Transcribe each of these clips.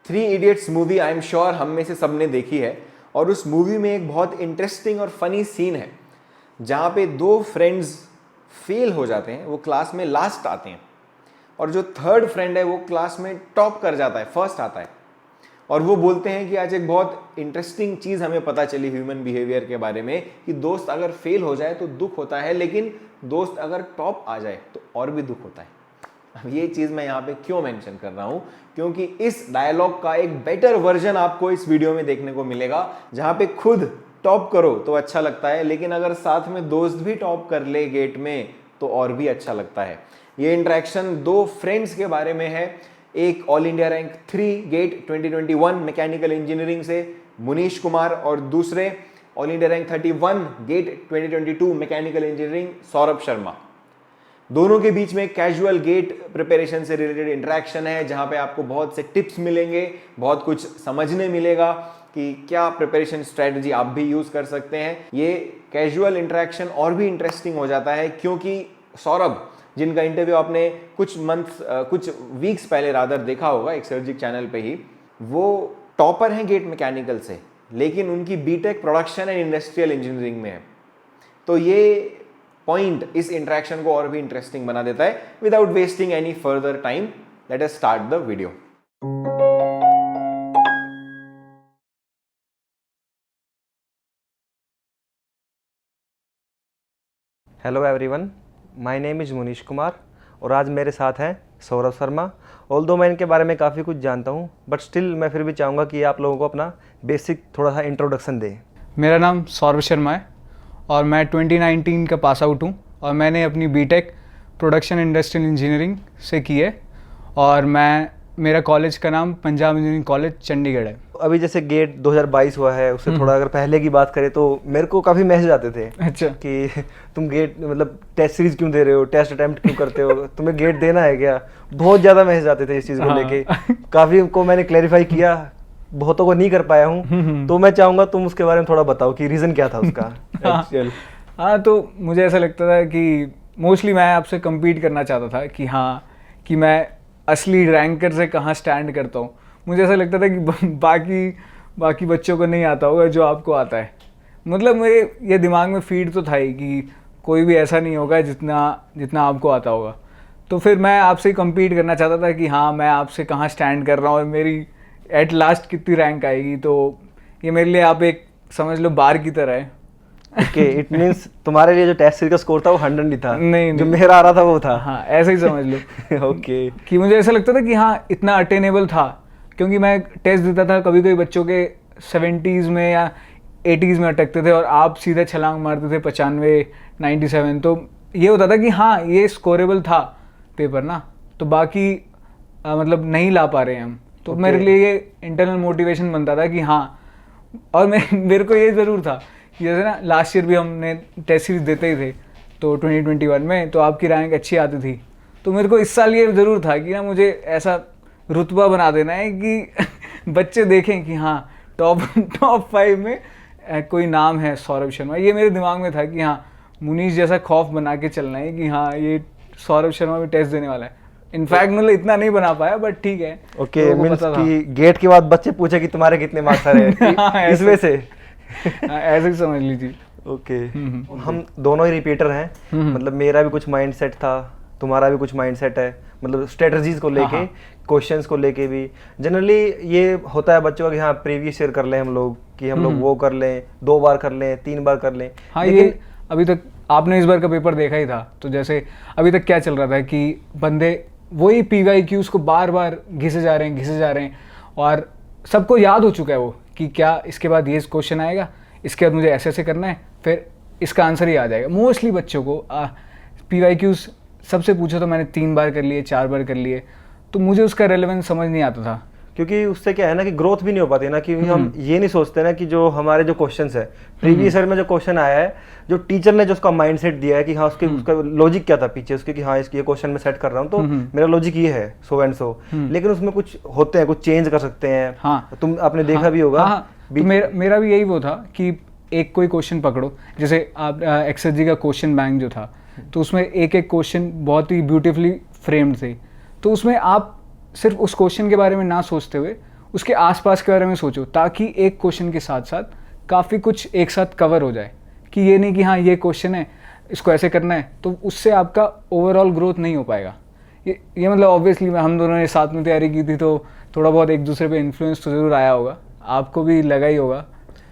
Three idiots movie I am sure हम में से सबने देखी है और उस मूवी में एक बहुत इंटरेस्टिंग और फनी सीन है जहाँ पे दो फ्रेंड्स फेल हो जाते हैं, वो क्लास में लास्ट आते हैं और जो थर्ड फ्रेंड है वो क्लास में टॉप कर जाता है, फर्स्ट आता है। और वो बोलते हैं कि आज एक बहुत इंटरेस्टिंग चीज़ हमें पता चली ह्यूमन बिहेवियर के बारे में कि दोस्त अगर फेल हो जाए तो दुख होता है, लेकिन दोस्त अगर टॉप आ जाए तो और भी दुख होता है। अब ये चीज़ मैं यहाँ पे क्यों मेंशन कर रहा हूँ, क्योंकि इस डायलॉग का एक बेटर वर्जन आपको इस वीडियो में देखने को मिलेगा, जहाँ पे खुद टॉप करो तो अच्छा लगता है, लेकिन अगर साथ में दोस्त भी टॉप कर ले गेट में तो और भी अच्छा लगता है। ये इंटरेक्शन दो फ्रेंड्स के बारे में है, एक all India rank 3 GATE 2021 mechanical engineering से मुनीश कुमार और दूसरे all India rank 31 GATE 2022 mechanical engineering Saurabh Sharma. दोनों के बीच में कैजुअल गेट प्रिपरेशन से रिलेटेड इंटरेक्शन है, जहां पे आपको बहुत से टिप्स मिलेंगे, बहुत कुछ समझने मिलेगा कि क्या प्रिपरेशन स्ट्रेटजी आप भी यूज कर सकते हैं। ये कैजुअल इंटरेक्शन और भी इंटरेस्टिंग हो जाता है क्योंकि सौरभ, जिनका इंटरव्यू आपने कुछ वीक्स पहले रादर देखा होगा एक्सर्जिक चैनल पे ही, वो टॉपर हैं गेट मैकेनिकल से, लेकिन उनकी BTech production and industrial engineering में है। तो ये पॉइंट इस इंटरेक्शन को और भी इंटरेस्टिंग बना देता है। Without wasting any further time, let us start the video. Hello everyone, my name is Munish Kumar और आज मेरे साथ हैं सौरभ शर्मा। ऑल्दो मैं इनके बारे में काफ़ी कुछ जानता हूं, बट स्टिल मैं फिर भी चाहूँगा कि आप लोगों को अपना बेसिक थोड़ा सा इंट्रोडक्शन दें। मेरा नाम सौरभ शर्मा है और मैं 2019 का पास आउट हूँ और मैंने अपनी बीटेक प्रोडक्शन इंडस्ट्रियल इंजीनियरिंग से की है और मेरा कॉलेज का नाम पंजाब इंजीनियरिंग कॉलेज चंडीगढ़ है। अभी जैसे गेट 2022 हुआ है, उससे थोड़ा अगर पहले की बात करें तो मेरे को काफ़ी मैसेज आते थे अच्छा कि तुम गेट मतलब टेस्ट सीरीज क्यों दे रहे हो, टेस्ट अटेम्प्ट क्यों करते हो, तुम्हें गेट देना है क्या। बहुत ज़्यादा मैसेज आते थे इस चीज़ को लेके। काफ़ी को मैंने क्लैरिफाई किया, बहुतों को नहीं कर पाया हूँ, तो मैं चाहूँगा तुम उसके बारे में थोड़ा बताओ कि रीज़न क्या था उसका। हाँ, तो मुझे ऐसा लगता था कि मोस्टली मैं आपसे कम्पीट करना चाहता था कि हाँ कि मैं असली रैंकर से कहाँ स्टैंड करता हूँ। मुझे ऐसा लगता था कि बाकी बच्चों को नहीं आता होगा जो आपको आता है। मतलब मेरे ये दिमाग में फीड तो था ही कि कोई भी ऐसा नहीं होगा जितना आपको आता होगा। तो फिर मैं आपसे कम्पीट करना चाहता था कि हाँ मैं आपसे कहाँ स्टैंड कर रहा हूँ और मेरी एट लास्ट कितनी रैंक आएगी। तो ये मेरे लिए आप एक समझ लो बार की तरह है। ओके, इट मींस तुम्हारे लिए जो टेस्ट सीरीज का स्कोर था वो 100 नहीं था, नहीं जो मेरा आ रहा था वो था। हाँ, ऐसे ही समझ लो। ओके कि मुझे ऐसा लगता था कि हाँ इतना अटेनेबल था, क्योंकि मैं टेस्ट देता था, कभी कभी बच्चों के 70s में या 80s में अटकते थे और आप सीधे छलांग मारते थे 95, 97। तो ये होता था कि हाँ ये स्कोरेबल था पेपर ना, तो बाकी मतलब नहीं ला पा रहे हैं हम। तो मेरे लिए ये इंटरनल मोटिवेशन बनता था कि हाँ। और मेरे को ये ज़रूर था कि जैसे ना लास्ट ईयर भी हमने टेस्ट सीरीज देते ही थे, तो 2021 में तो आपकी रैंक अच्छी आती थी। तो मेरे को इस साल ये ज़रूर था कि ना मुझे ऐसा रुतबा बना देना है कि बच्चे देखें कि हाँ टॉप 5 में कोई नाम है सौरभ शर्मा। ये मेरे दिमाग में था कि हाँ मुनीश जैसा खौफ बना के चलना है कि हाँ ये सौरभ शर्मा भी टेस्ट देने वाला है। इनफैक्ट मतलब इतना नहीं बना पाया, बट ठीक है। ओके, मींस कि गेट के बाद बच्चे पूछे कि तुम्हारे कितने मार्क्स आ रहे हैं इस वजह से। ऐसे ही समझ लीजिए। ओके, हम दोनों ही रिपीटर हैं। मतलब मेरा भी कुछ माइंडसेट था, तुम्हारा भी कुछ माइंडसेट है, मतलब स्ट्रेटजीज को लेके, क्वेश्चंस को लेके भी। जनरली ये होता है बच्चों का कि हाँ प्रीवियस ईयर कर लें हम लोग, कि हम लोग वो कर लें, 2 बार कर लें, 3 बार कर लें। हाँ, लेकिन ये अभी तक आपने इस बार का पेपर देखा ही था, तो जैसे अभी तक क्या चल रहा था कि बंदे वही PYQs को बार बार घिसे जा रहे हैं और सबको याद हो चुका है वो कि क्या इसके बाद ये क्वेश्चन आएगा, इसके बाद मुझे ऐसे करना है, फिर इसका आंसर ही आ जाएगा। मोस्टली बच्चों को PYQs सबसे पूछो तो मैंने 3 बार कर लिए, 4 बार कर लिए, तो मुझे उसका रेलेवेंस समझ नहीं आता था। क्योंकि उससे क्या है ना कि ग्रोथ भी नहीं हो पाती ना, कि हम ये नहीं सोचते ना कि जो हमारे जो क्वेश्चंस है प्रीवियस ईयर में जो क्वेश्चन आया है, जो टीचर ने जो उसका माइंडसेट दिया है कि हाँ उसका लॉजिक क्या था पीछे उसके, कि हाँ इसकी ये क्वेश्चन मैं सेट कर रहा हूँ तो मेरा लॉजिक ये है सो एंड सो, लेकिन उसमें कुछ होते हैं, कुछ चेंज कर सकते हैं। हाँ, तुम आपने देखा भी होगा। तो मेरा भी यही वो था कि एक कोई क्वेश्चन पकड़ो, जैसे आप एक्सर्जी का क्वेश्चन बैंक जो था, तो उसमें एक क्वेश्चन बहुत ही ब्यूटीफुली फ्रेम्ड थे, तो उसमें आप सिर्फ उस क्वेश्चन के बारे में ना सोचते हुए उसके आसपास के बारे में सोचो, ताकि एक क्वेश्चन के साथ साथ काफ़ी कुछ एक साथ कवर हो जाए, कि ये नहीं कि हाँ ये क्वेश्चन है इसको ऐसे करना है, तो उससे आपका ओवरऑल ग्रोथ नहीं हो पाएगा। ये मतलब ऑब्वियसली हम दोनों ने साथ में तैयारी की थी, तो थोड़ा बहुत एक दूसरे पे इन्फ्लुएंस तो ज़रूर आया होगा, आपको भी लगा ही होगा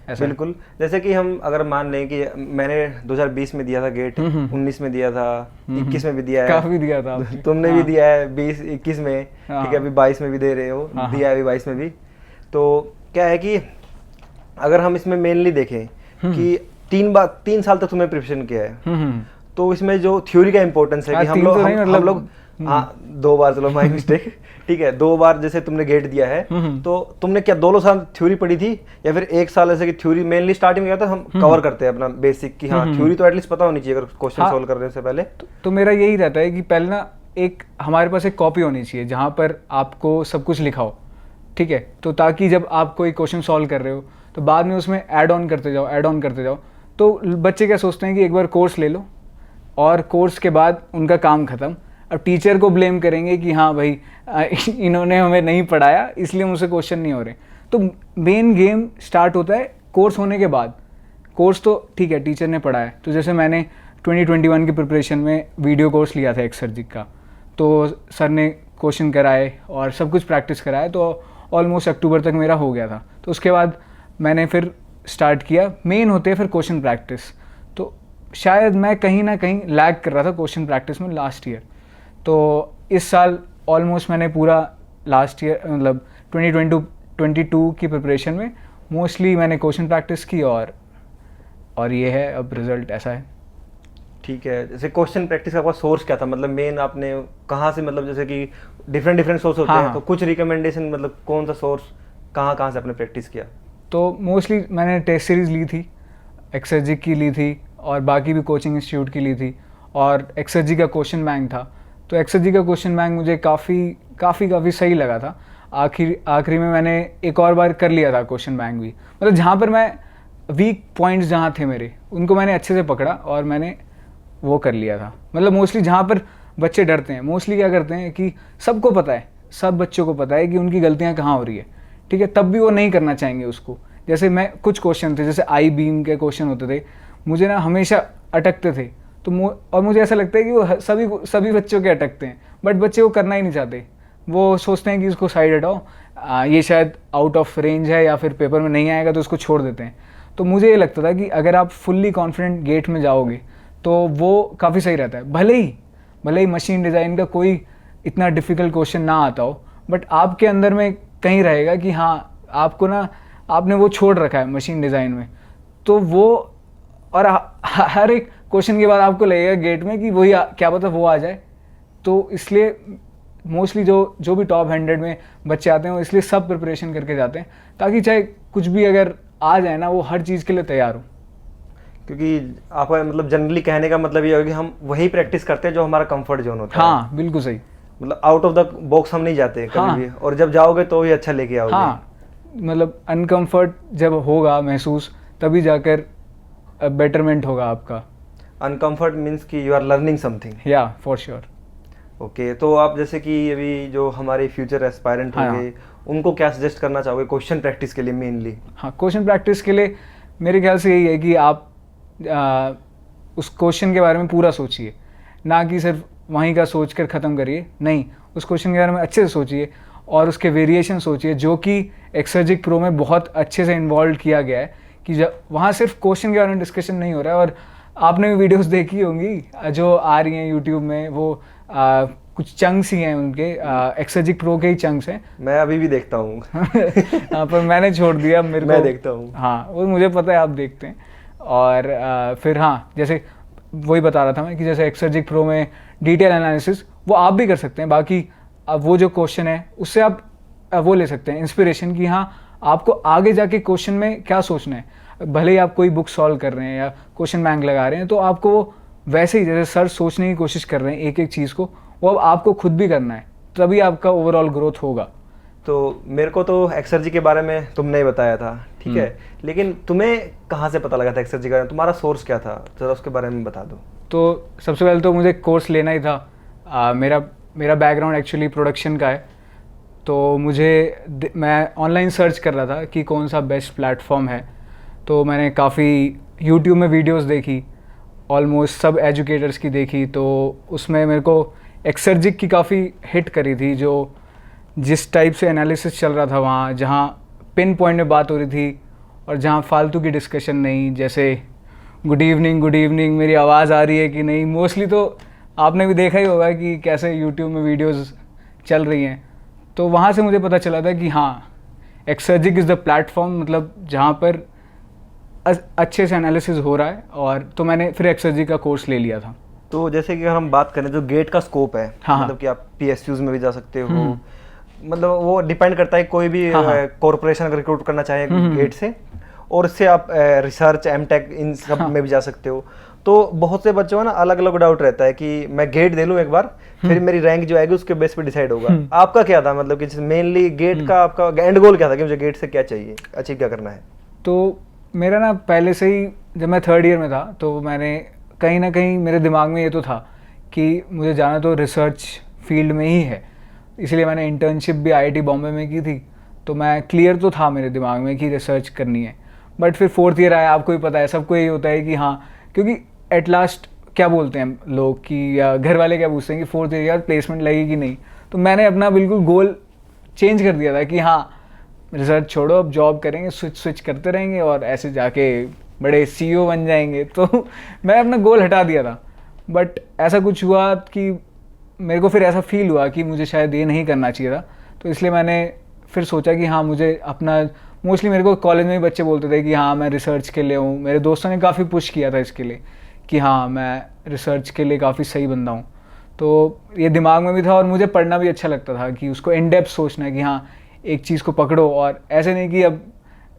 ऐसा। बिल्कुल, जैसे कि हम अगर मान लें कि मैंने 2020 में दिया था गेट, 19 में दिया था, 21 में भी दिया है, काफ़ी दिया था आपने। तुमने भी दिया है 20-21 में, हाँ। ठीक है, अभी 22 में भी दे रहे हो, दिया है अभी 22 में भी। तो क्या है कि अगर हम इसमें मेनली देखें कि 3 साल तक तुमने प्रिपरेशन किया है, तो इसमें जो थ्योरी का इंपॉर्टेंस है कि हम लोग 2 बार, चलो माय मिस्टेक, ठीक है, 2 बार जैसे तुमने गेट दिया है, तो तुमने क्या 2 साल थ्योरी पढ़ी थी या फिर 1 साल ऐसे कि थ्योरी मेनली स्टार्टिंग में क्या था, हम कवर करते हैं अपना बेसिक कि हाँ थ्योरी तो एटलीस्ट पता होनी चाहिए अगर क्वेश्चन सॉल्व करने से पहले। तो मेरा यही रहता है कि पहले ना एक हमारे पास एक कॉपी होनी चाहिए जहाँ पर आपको सब कुछ लिखा हो, ठीक है, तो ताकि जब आप कोई क्वेश्चन सॉल्व कर रहे हो तो बाद में उसमें ऐड ऑन करते जाओ। तो बच्चे क्या सोचते हैं कि एक बार कोर्स ले लो और कोर्स के बाद उनका काम ख़त्म, अब टीचर को ब्लेम करेंगे कि हाँ भाई इन्होंने हमें नहीं पढ़ाया इसलिए मुझसे क्वेश्चन नहीं हो रहे। तो मेन गेम स्टार्ट होता है कोर्स होने के बाद। कोर्स तो ठीक है टीचर ने पढ़ाया, तो जैसे मैंने 2021 की प्रिपरेशन में वीडियो कोर्स लिया था एक्सर्जिक का, तो सर ने क्वेश्चन कराए और सब कुछ प्रैक्टिस कराया, तो ऑलमोस्ट अक्टूबर तक मेरा हो गया था। तो उसके बाद मैंने फिर स्टार्ट किया, मेन होते हैं फिर क्वेश्चन प्रैक्टिस। तो शायद मैं कहीं ना कहीं लैग कर रहा था क्वेश्चन प्रैक्टिस में लास्ट ईयर, तो इस साल ऑलमोस्ट मैंने पूरा लास्ट ईयर मतलब 2022 की प्रिपरेशन में मोस्टली मैंने क्वेश्चन प्रैक्टिस की और ये है अब रिजल्ट ऐसा है। ठीक है, जैसे क्वेश्चन प्रैक्टिस का आपका सोर्स क्या था, मतलब मेन आपने कहाँ से, मतलब जैसे कि डिफरेंट सोर्स होते हैं, तो कुछ रिकमेंडेशन, मतलब कौन सा सोर्स कहाँ से आपने प्रैक्टिस किया? तो मोस्टली मैंने टेस्ट सीरीज़ ली थी, एक्सर्जिक की ली थी और बाकी भी कोचिंग इंस्टीट्यूट की ली थी, और एक्सर्जिक का क्वेश्चन बैंक था, तो एक्सर्जिक का क्वेश्चन बैंक मुझे काफ़ी सही लगा था। आखिरी में मैंने एक और बार कर लिया था क्वेश्चन बैंक भी, मतलब जहाँ पर मैं वीक पॉइंट्स जहाँ थे मेरे उनको मैंने अच्छे से पकड़ा और मैंने वो कर लिया था। मतलब मोस्टली जहाँ पर बच्चे डरते हैं, मोस्टली क्या करते हैं कि सबको पता है, सब बच्चों को पता है कि उनकी गलतियाँ कहाँ हो रही है, ठीक है, तब भी वो नहीं करना चाहेंगे उसको। जैसे मैं कुछ क्वेश्चन थे, जैसे आई बीम के क्वेश्चन होते थे, मुझे ना हमेशा अटकते थे, तो और मुझे ऐसा लगता है कि वो सभी बच्चों के अटकते हैं, बट बच्चे वो करना ही नहीं चाहते। वो सोचते हैं कि इसको साइड हटाओ, ये शायद आउट ऑफ रेंज है या फिर पेपर में नहीं आएगा, तो उसको छोड़ देते हैं। तो मुझे ये लगता था कि अगर आप फुल्ली कॉन्फिडेंट गेट में जाओगे तो वो काफ़ी सही रहता है। भले ही मशीन डिज़ाइन का कोई इतना डिफ़िकल्ट क्वेश्चन ना आता हो, बट आपके अंदर में कहीं रहेगा कि हाँ आपको ना, आपने वो छोड़ रखा है मशीन डिज़ाइन में, तो वो और हर एक क्वेश्चन के बाद आपको लगेगा गेट में कि वही क्या पता वो आ जाए। तो इसलिए मोस्टली जो भी टॉप 100 में बच्चे आते हैं वो इसलिए सब प्रिपरेशन करके जाते हैं, ताकि चाहे कुछ भी अगर आ जाए ना, वो हर चीज़ के लिए तैयार हो। क्योंकि आपका मतलब जनरली कहने का मतलब ये होगा कि हम वही प्रैक्टिस करते हैं जो हमारा कंफर्ट जोन होता है। हाँ बिल्कुल सही, मतलब आउट ऑफ द बॉक्स हम नहीं जाते कभी भी, और जब जाओगे तो ही अच्छा लेके आओगे। हाँ, मतलब अनकंफर्ट जब होगा महसूस तभी जाकर बेटरमेंट होगा आपका। अनकंफर्ट मीन्स कि यू आर लर्निंग समथिंग। या फॉर श्योर। ओके, तो आप जैसे कि अभी जो हमारे फ्यूचर एस्पायरेंट होंगे उनको क्या सजेस्ट करना चाहोगे क्वेश्चन प्रैक्टिस के लिए मेनली? हाँ, क्वेश्चन प्रैक्टिस के लिए मेरे ख्याल से यही है कि आप उस क्वेश्चन के बारे में पूरा सोचिए, ना कि सिर्फ वहीं का सोच कर ख़त्म करिए, नहीं, उस क्वेश्चन के बारे में अच्छे से सोचिए और उसके वेरिएशन सोचिए, जो कि एक्सर्जिक प्रो में बहुत अच्छे से इन्वॉल्व किया गया है, कि जब वहाँ सिर्फ क्वेश्चन के बारे में डिस्कशन नहीं हो रहा है। और आपने भी वीडियोस देखी होंगी जो आ रही हैं यूट्यूब में, वो कुछ चंक्स ही हैं उनके, एक्सर्जिक प्रो के ही चंक्स हैं। मैं अभी भी देखता हूँ पर मैंने छोड़ दिया, मैं देखता हूँ। हाँ, वो मुझे पता है आप देखते हैं। और फिर हाँ, जैसे वही बता रहा था मैं कि जैसे एक्सर्जिक प्रो में डिटेल एनालिसिस वो आप भी कर सकते हैं, बाकी वो जो क्वेश्चन है उससे आप वो ले सकते हैं इंस्पिरेशन कि हाँ आपको आगे जाके क्वेश्चन में क्या सोचना है। भले ही आप कोई बुक सॉल्व कर रहे हैं या क्वेश्चन बैंक लगा रहे हैं, तो आपको वो वैसे ही जैसे सर सोचने की कोशिश कर रहे हैं एक एक चीज़ को, वो अब आपको खुद भी करना है, तभी आपका ओवरऑल ग्रोथ होगा। तो मेरे को तो एक्सर्जी के बारे में तुमने ही बताया था, ठीक है, लेकिन तुम्हें कहाँ से पता लगा था एक्सर्जी का, तुम्हारा सोर्स क्या था, जरा उसके बारे में बता दो। तो सबसे पहले तो मुझे कोर्स लेना ही था। मेरा बैकग्राउंड एक्चुअली प्रोडक्शन का है, तो मैं ऑनलाइन सर्च कर रहा था कि कौन सा बेस्ट प्लेटफॉर्म है। तो मैंने काफ़ी यूट्यूब में वीडियोस देखी, ऑलमोस्ट सब एजुकेटर्स की देखी। तो उसमें मेरे को एक्सर्जिक की काफ़ी हिट करी थी, जो जिस टाइप से एनालिसिस चल रहा था वहाँ, जहाँ पिन पॉइंट में बात हो रही थी और जहाँ फालतू की डिस्कशन नहीं, जैसे गुड इवनिंग मेरी आवाज़ आ रही है कि नहीं। मोस्टली तो आपने भी देखा ही होगा कि कैसे यूट्यूब में वीडियोस चल रही हैं। तो वहाँ से मुझे पता चला था कि हाँ, एक्सर्जिक इज़ द प्लेटफॉर्म, मतलब जहाँ पर अच्छे से एनालिसिस हो रहा है। और तो मैंने फिर एक्सर्जिक का कोर्स ले लिया था। तो जैसे कि अगर हम बात करें जो गेट का स्कोप है, हाँ, मतलब कि आप PSUs में भी जा सकते हो, मतलब वो डिपेंड करता है, कोई भी हाँ, कॉरपोरेशन अगर रिक्रूट करना चाहे गेट से, और इससे आप रिसर्च एमटेक इन सब में भी जा सकते हो। तो बहुत से बच्चों का ना अलग अलग डाउट रहता है कि मैं गेट दे लूँ एक बार, फिर मेरी रैंक जो आएगी उसके बेस पे डिसाइड होगा। आपका क्या था, मतलब कि मेनली गेट का आपका एंड गोल क्या था कि मुझे गेट से क्या चाहिए, अचीव क्या करना है? तो मेरा ना पहले से ही, जब मैं 3rd ईयर में था, तो मैंने कहीं ना कहीं मेरे दिमाग में ये तो था कि मुझे जाना तो रिसर्च फील्ड में ही है। इसलिए मैंने इंटर्नशिप भी IIT बॉम्बे में की थी। तो मैं क्लियर तो था मेरे दिमाग में कि रिसर्च करनी है। बट फिर 4th ईयर आया, आपको ही पता है, सबको यही होता है कि हाँ, क्योंकि एट लास्ट क्या बोलते हैं लोग कि, या घर वाले क्या पूछते हैं कि 4th ईयर प्लेसमेंट लगेगी कि नहीं। तो मैंने अपना बिल्कुल गोल चेंज कर दिया था कि हाँ, रिसर्च छोड़ो, अब जॉब करेंगे, स्विच करते रहेंगे और ऐसे जाके बड़े CEO बन जाएंगे। तो मैं अपना गोल हटा दिया था। बट ऐसा कुछ हुआ कि मेरे को फिर ऐसा फील हुआ कि मुझे शायद ये नहीं करना चाहिए था। तो इसलिए मैंने फिर सोचा कि हाँ, मुझे अपना, मोस्टली मेरे को कॉलेज में भी बच्चे बोलते थे कि हाँ मैं रिसर्च के लिए हूँ। मेरे दोस्तों ने काफ़ी पुश किया था इसके लिए कि हाँ, मैं रिसर्च के लिए काफ़ी सही बंदा हूँ। तो ये दिमाग में भी था और मुझे पढ़ना भी अच्छा लगता था कि उसको इन डेप्थ सोचना है कि हाँ, एक चीज़ को पकड़ो, और ऐसे नहीं कि अब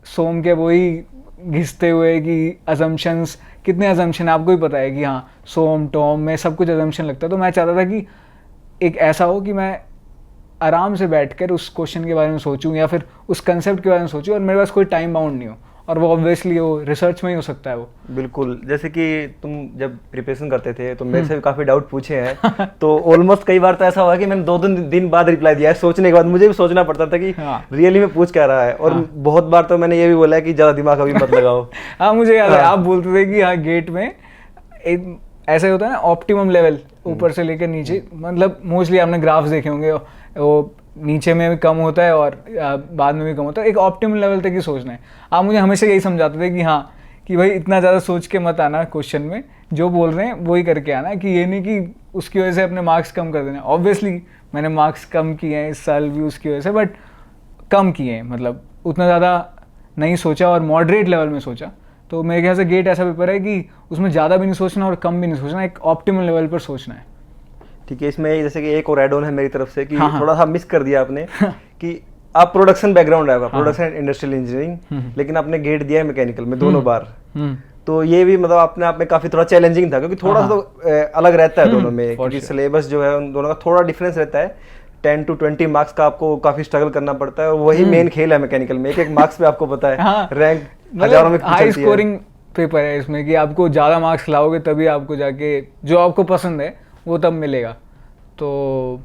सोम के वही घिसते हुए कि अजम्पशंस, कितने अजम्पशन आपको ही पता है कि हाँ, सोम टॉम में सब कुछ अजम्पशन लगता है। तो मैं चाहता था कि एक ऐसा हो कि मैं आराम से बैठकर उस क्वेश्चन के बारे में सोचूं या फिर उस कंसेप्ट के बारे में सोचूं, और मेरे पास कोई टाइम बाउंड नहीं हो। और वो ऑब्वियसली वो रिसर्च में ही हो सकता है वो। बिल्कुल, जैसे कि तुम जब प्रिपरेशन करते थे तो मेरे से भी काफ़ी डाउट पूछे हैं। तो ऑलमोस्ट कई बार तो ऐसा हुआ कि मैंने 2 दिन बाद रिप्लाई दिया है, सोचने के बाद। मुझे भी सोचना पड़ता था कि रियली में पूछ क्या रहा है। और बहुत बार तो मैंने ये भी बोला है कि ज़्यादा दिमाग अभी मत लगाओ। हाँ, मुझे याद है आप बोलते थे कि हाँ, गेट में ऐसे होता है ना, ऑप्टिमम लेवल ऊपर से लेकर नीचे, मतलब मोस्टली आपने ग्राफ्स देखे होंगे, वो नीचे में भी कम होता है और बाद में भी कम होता है। एक ऑप्टिमम लेवल तक ही सोचना है। आप मुझे हमेशा यही समझाते थे कि हाँ, कि भाई इतना ज़्यादा सोच के मत आना क्वेश्चन में, जो बोल रहे हैं वही करके आना, कि ये नहीं कि उसकी वजह से अपने मार्क्स कम कर देना। ऑब्वियसली मैंने मार्क्स कम किए हैं इस साल भी उसकी वजह से, बट कम किए हैं, मतलब उतना ज़्यादा नहीं सोचा और मॉडरेट लेवल में सोचा। तो मेरे ख्याल से गेट ऐसा पेपर है कि उसमें ज़्यादा भी नहीं सोचना और कम भी नहीं सोचना, एक ऑप्टिमल लेवल पर सोचना है। ठीक है, इसमें जैसे कि एक और एड ऑन है मेरी तरफ से कि हाँ, थोड़ा सा मिस कर दिया आपने कि आप प्रोडक्शन बैकग्राउंड है आपका, प्रोडक्शन एंड इंडस्ट्रियल इंजीनियरिंग, लेकिन आपने गेट दिया है मैकेनिकल में दोनों बार। तो ये भी मतलब अपने आप में काफी थोड़ा चैलेंजिंग था, क्योंकि थोड़ा सा तो अलग रहता है दोनों में, क्योंकि सिलेबस जो है उन दोनों का थोड़ा डिफरेंस रहता है। 10 to 20 मार्क्स का आपको काफी स्ट्रगल करना पड़ता है, और वही मेन खेल है मैकेनिकल में। एक मार्क्स पे आपको पता है रैंक हजारों में हाई स्कोरिंग पेपर है इसमें, कि आपको ज़्यादा मार्क्स लाओगे तभी आपको जाके जो आपको पसंद है वो तब मिलेगा। तो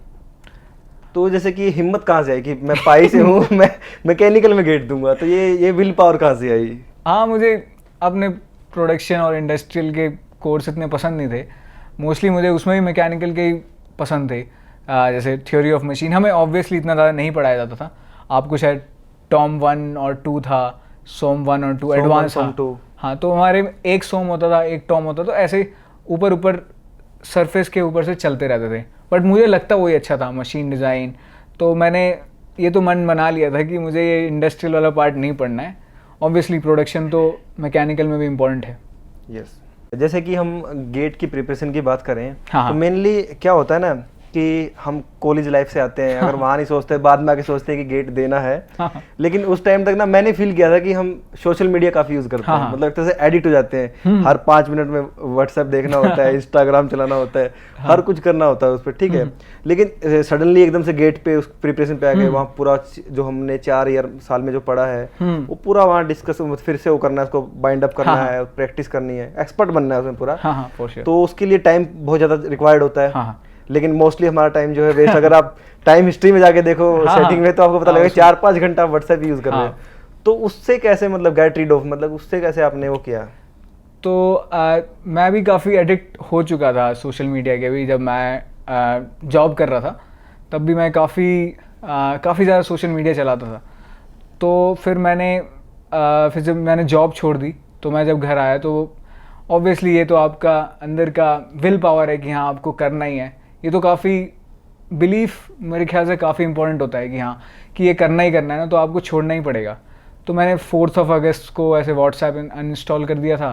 जैसे कि हिम्मत कहाँ से आई कि मैं पाई से हूँ, मैं मैकेनिकल में गेट दूंगा, तो ये विल पावर कहाँ से आई? हाँ, मुझे अपने प्रोडक्शन और इंडस्ट्रियल के कोर्स इतने पसंद नहीं थे। मोस्टली मुझे उसमें भी मैकेनिकल के ही पसंद थे। जैसे थ्योरी ऑफ मशीन हमें ऑब्वियसली इतना ज़्यादा नहीं पढ़ाया जाता था। आपको शायद टॉम 1 और 2 था, सोम 1 और 2 एडवांस था। हाँ, तो हमारे में एक सोम होता था, एक टॉम होता था, तो ऐसे ऊपर सरफेस के ऊपर से चलते रहते थे। बट मुझे लगता वही अच्छा था, मशीन डिज़ाइन। तो मैंने ये तो मन बना लिया था कि मुझे ये इंडस्ट्रियल वाला पार्ट नहीं पढ़ना है। ऑब्वियसली प्रोडक्शन तो मैकेनिकल में भी इम्पोर्टेंट है। यस, जैसे कि हम गेट की प्रिपरेशन की बात करें, हाँ, तो मेनली क्या होता है ना कि हम कॉलेज लाइफ से आते हैं, अगर वहाँ नहीं सोचते, बाद में आके सोचते हैं कि गेट देना है। लेकिन उस टाइम तक ना मैंने फील किया था कि हम सोशल मीडिया काफी यूज करते हैं, मतलब एक तरह से एडिक्ट हो जाते हैं। हर 5 मिनट में व्हाट्सएप देखना होता है, इंस्टाग्राम चलाना होता है, हर कुछ करना होता है उस पर, ठीक है। लेकिन सडनली एकदम से गेट पे उस प्रिपरेशन पे आ गए, वहाँ पूरा जो हमने 4 साल में जो पढ़ा है वो पूरा वहाँ डिस्कस फिर से वो करना है, उसको बाइंड अप करना है, प्रैक्टिस करनी है, एक्सपर्ट बनना है उसमें पूरा। तो उसके लिए टाइम बहुत ज्यादा रिक्वायर्ड होता है। लेकिन मोस्टली हमारा टाइम जो है वेस्ट अगर आप टाइम हिस्ट्री में जाके देखो हाँ, सेटिंग में, तो आपको पता हाँ, लगेगा 4-5 घंटा व्हाट्सएप यूज कर रहे हैं। हाँ। तो उससे कैसे मतलब गेट रीड ऑफ, मतलब उससे कैसे आपने वो किया? तो मैं भी काफ़ी एडिक्ट हो चुका था सोशल मीडिया के भी। जब मैं जॉब कर रहा था तब भी मैं काफ़ी ज़्यादा सोशल मीडिया चलाता था। तो फिर फिर जब मैंने जॉब छोड़ दी तो मैं जब घर आया तो ऑब्वियसली ये तो आपका अंदर का विल पावर है कि हाँ आपको करना ही है। ये तो काफ़ी बिलीफ मेरे ख्याल से काफ़ी इंपॉर्टेंट होता है कि हाँ कि ये करना ही करना है ना, तो आपको छोड़ना ही पड़ेगा। तो मैंने 4 अगस्त को ऐसे व्हाट्सएप अनइंस्टॉल कर दिया था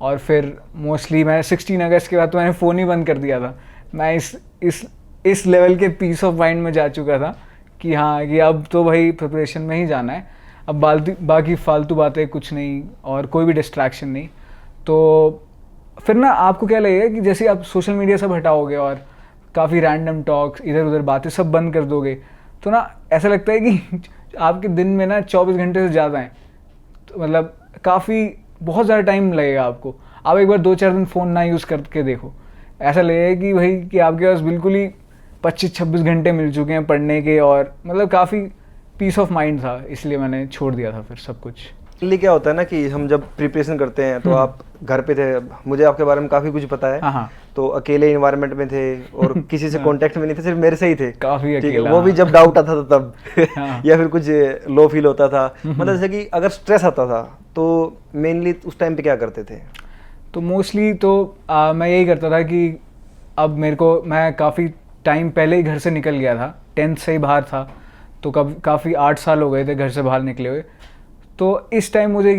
और फिर मोस्टली मैं 16 अगस्त के बाद तो मैंने फ़ोन ही बंद कर दिया था। मैं इस लेवल के पीस ऑफ माइंड में जा चुका था कि हाँ कि अब तो भाई प्रिपरेशन में ही जाना है, अब बाकी फालतू बातें कुछ नहीं और कोई भी डिस्ट्रैक्शन नहीं। तो फिर ना आपको क्या लगेगा कि जैसे आप सोशल मीडिया सब हटाओगे और काफ़ी रैंडम टॉक्स इधर उधर बातें सब बंद कर दोगे, तो ना ऐसा लगता है कि आपके दिन में ना 24 घंटे से ज़्यादा हैं। तो मतलब काफ़ी बहुत ज़्यादा टाइम लगेगा आपको। आप एक बार 2-4 दिन फ़ोन ना यूज़ करके देखो, ऐसा लगेगा कि भाई कि आपके पास बिल्कुल ही 25-26 घंटे मिल चुके हैं पढ़ने के। और मतलब काफ़ी पीस ऑफ माइंड था, इसलिए मैंने छोड़ दिया था फिर सब कुछ। लिए क्या होता है ना कि हम जब प्रिपरेशन करते हैं तो आप घर पे थे, मुझे आपके बारे में काफ़ी कुछ पता है। हाँ। तो अकेले इन्वायरमेंट में थे और किसी से कांटेक्ट में नहीं थे, सिर्फ मेरे से ही थे। काफ़ी ठीक है, अकेला, वो भी जब डाउट आता था तब हाँ। या फिर कुछ लो फील होता था, मतलब जैसे कि अगर स्ट्रेस आता था तो मेनली उस टाइम पे क्या करते थे? तो मोस्टली तो मैं यही करता था कि अब मैं काफ़ी टाइम पहले ही घर से निकल गया था, 10th से ही बाहर था। तो काफ़ी 8 साल हो गए थे घर से बाहर निकले हुए। तो इस टाइम मुझे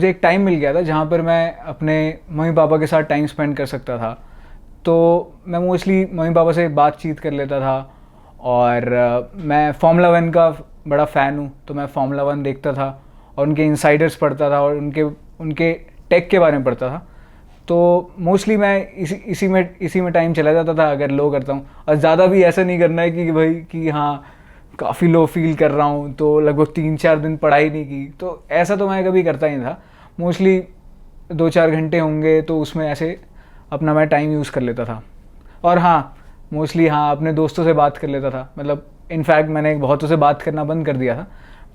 एक टाइम मिल गया था जहाँ पर मैं अपने मम्मी पापा के साथ टाइम स्पेंड कर सकता था। तो मैं मोस्टली मम्मी पापा से बातचीत कर लेता था। और मैं फार्मूला 1 का बड़ा फ़ैन हूँ, तो मैं फार्मूला 1 देखता था और उनके इनसाइडर्स पढ़ता था और उनके टेक के बारे में पढ़ता था। तो मोस्टली मैं इसी में टाइम चला जाता था अगर लो करता हूँ। और ज़्यादा भी ऐसा नहीं करना है कि भाई कि हाँ काफ़ी लो फील कर रहा हूँ तो लगभग 3-4 दिन पढ़ाई नहीं की, तो ऐसा तो मैं कभी करता नहीं था। मोस्टली 2-4 घंटे होंगे तो उसमें ऐसे अपना मैं टाइम यूज़ कर लेता था। और हाँ मोस्टली हाँ अपने दोस्तों से बात कर लेता था। मतलब इनफैक्ट मैंने बहुतों से बात करना बंद कर दिया था,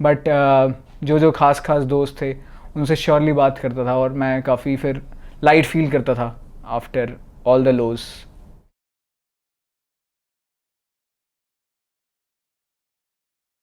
बट जो खास दोस्त थे उनसे श्योरली बात करता था और मैं काफ़ी फिर लाइट फील करता था आफ्टर ऑल द लोज।